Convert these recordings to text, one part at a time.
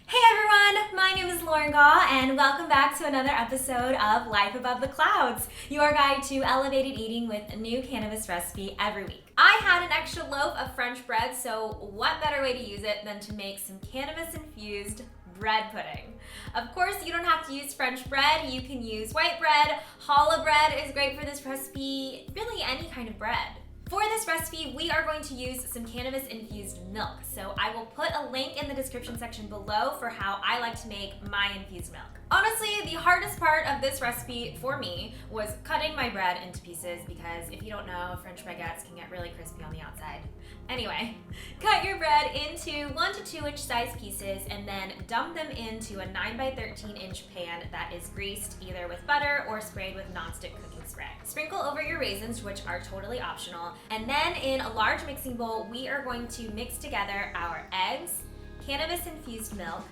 Hey everyone, my name is Lauren Gaw and welcome back to another episode of Life Above the Clouds, your guide to elevated eating with a new cannabis recipe every week. I had an extra loaf of French bread, so what better way to use it than to make some cannabis-infused bread pudding. Of course, you don't have to use French bread. You can use white bread. Challah bread is great for this recipe, really any kind of bread. For this recipe, we are going to use some cannabis-infused milk. So I will put a link in the description section below for how I like to make my infused milk. Honestly, the hardest part of this recipe for me was cutting my bread into pieces because if you don't know, French baguettes can get really crispy on the outside. Anyway, cut your bread into 1 to 2 inch size pieces and then dump them into a 9 by 13 inch pan that is greased either with butter or sprayed with nonstick cooking spray. Sprinkle over your raisins, which are totally optional, and then in a large mixing bowl, we are going to mix together our eggs, cannabis-infused milk,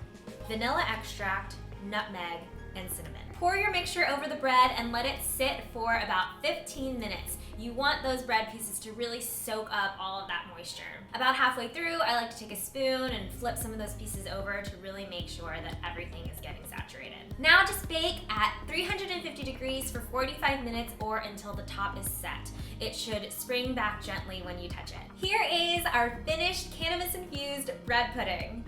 vanilla extract, nutmeg, and cinnamon. Pour your mixture over the bread and let it sit for about 15 minutes. You want those bread pieces to really soak up all of that moisture. About halfway through, I like to take a spoon and flip some of those pieces over to really make sure that everything is getting saturated. Now just bake at 350 degrees for 45 minutes or until the top is set. It should spring back gently when you touch it. Here is our finished cannabis-infused bread pudding.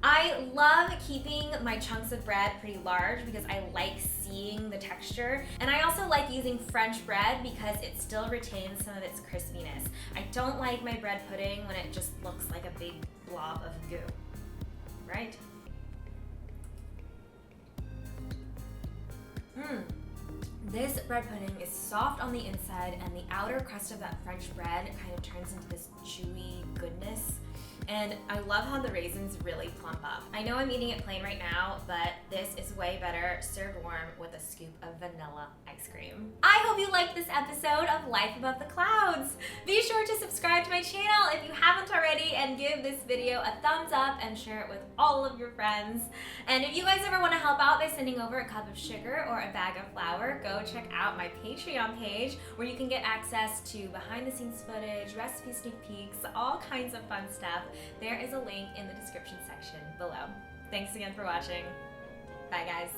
I love keeping my chunks of bread pretty large because I like seeing the texture, and I also like using French bread because it still retains some of its crispiness. I don't like my bread pudding when it just looks like a big blob of goo, right? This bread pudding is soft on the inside and the outer crust of that French bread kind of turns into this chewy goodness. And I love how the raisins really plump up. I know I'm eating it plain right now, but this is way better served warm with a scoop of vanilla ice cream. I hope you liked this episode of Life Above the Clouds. Be sure to subscribe to my channel if you haven't already and give this video a thumbs up and share it with all of your friends. And if you guys ever want to help out by sending over a cup of sugar or a bag of flour, go check out my Patreon page where you can get access to behind the scenes footage, recipe sneak peeks, all kinds of fun stuff. There is a link in the description section below. Thanks again for watching. Bye guys.